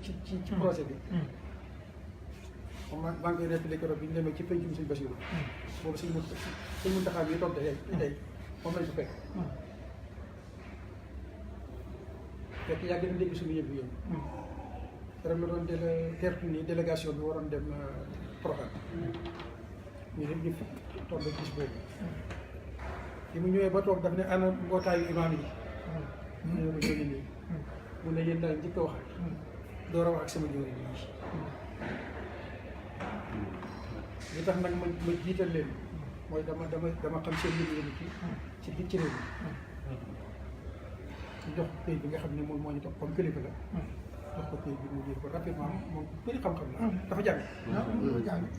ci projet bi. maa ngi koy nettali keroog bi ñu demee ci pencum sëñ Basiru. boobu sëñ Muntaxa bi toog tey moom lañ ko fekk. fekk yàgg na dégg suñu yëngu yëngu. keroog la doon teertu ni délégation bi waroon dem Porokhane. ñu dem ñu toog ba gis boobu. bi mu ñëwee ba toog daf ne ana mbootaayu imaam yi. ñu ne ko jóge nii. mu ne yéen daal njëkk a wax door a wax ak sama jëwriñ yi. li tax nag ma jiital leen mooy dama xam seen liggéey ci biir ci réew mi jox ko këyit bi nga xam ne moom moo ñu topp comme kilifa la jox ko këyit bi mu jël ko rapidement moom bëri xam-xam la dafa jàng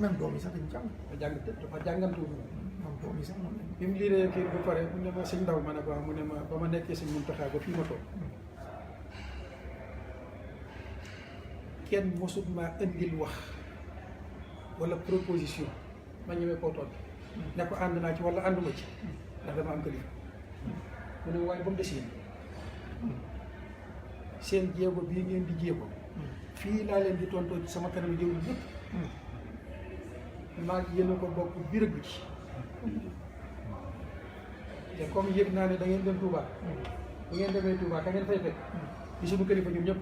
même doom yi sax dañu jàng dafa jàngantu même doom yi sax noonu bi mu liiree kii ba pare mu ne ma sëñ ndaw ma ne ko mu ne ma ba ma nekkee sëñ Muntaxa ba fii ma toog kenn mosut maa indil wax wala proposition ma ñëwee koo toog ne ko ànd naa ci wala ànduma ci ndax dama am kilifa mu ne waaye ba mu des yéen seen jéego bii ngeen di jéego fii laa leen di tontoo ci sama kanam jëw yëpp maa ngi yéen a ko bokk birëg bi ci te comme yëg naa ne da ngeen dem Touba bu ngeen demee Touba ka ngeen fay fekk di suñu kilifa ñun ñëpp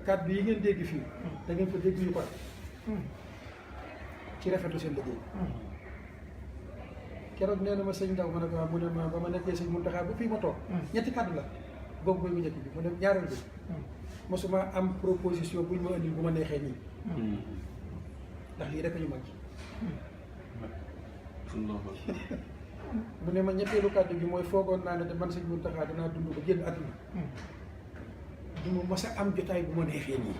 kàddu yi ngeen dégg fii da ngeen ko dégg ñu ko ci rafetu seen liggéey keroog nee na ma sëñ Ndaw ma ne ko mu ne ma ba ma nekkee sëñ Muntaxa ba fii ma toog ñetti kàddu la boobu mooy bu njëkk bi mu ne ñaareel bi mosuma am proposition buñ ma indil bu ma neexee nii ndax lii rek ñu mag mu ne ma ñetteelu kàddu gi mooy foogoon naa ne te man sëñ Muntaxa danaa dund ba génn àdduna du ma mos a am jotaay bu ma neexee nii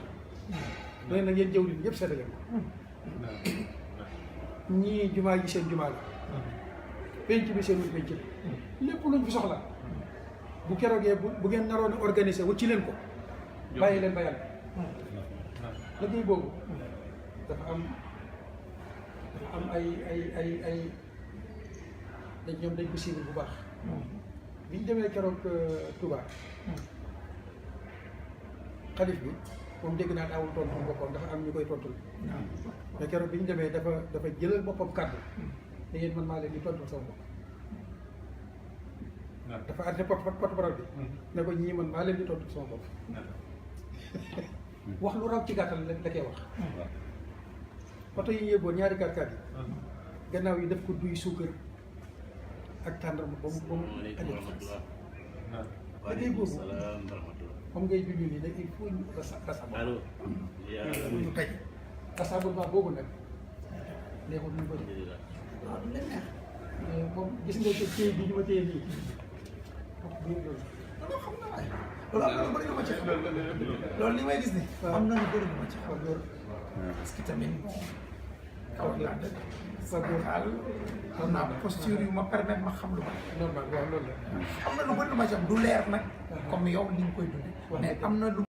loolu nag yéen jëwriñ ñëpp seetale ko ñii jumaa ji seen jumaa la penc bi seen wut penc la lépp luñ fi soxla bu keroogee bu ngeen naroon a organiser wu ci leen ko bàyyi leen ba yàlla liggéey boobu dafa am ay dañ ñoom dañ ko siiwal bu baax biñ demee keroog Touba xalif bi moom dégg naa daawul tontu boppam dafa am ñu koy tontul mais keroog bi ñu demee dafa jëlal boppam kàddu ne yéen man maa leen di tontul sama bopp dafa àtte porte-parole bi ne ko ñii man maa leen di tontul sama bopp wax lu raw ci gàttal la koy wax oto yi yëgoon ñaari kàr-kàr yi gannaaw yi daf ko duy suukar ak tàndarma ba mu andi liggéey boobu comme ngay junj nii nag il faut ñu rassemblement ñu tey rassemblement boobu nag neexul ñu ko def waaw du leen neex moom gis nga ko téye bi ñu ma téye nii loolu xam na waaye loolu am na lu bëri lu ma ci xam loolu li may gis ni am na lu bëri lu ma ci xam loolu parce que tamit kaw laa dëkk sa xaal xam naa posture yu ma permettre ma xam lu bari normal waaw loolu la am na lu bëri lu ma ci xam du leer nag comme yow li nga koy dundee mais am na lu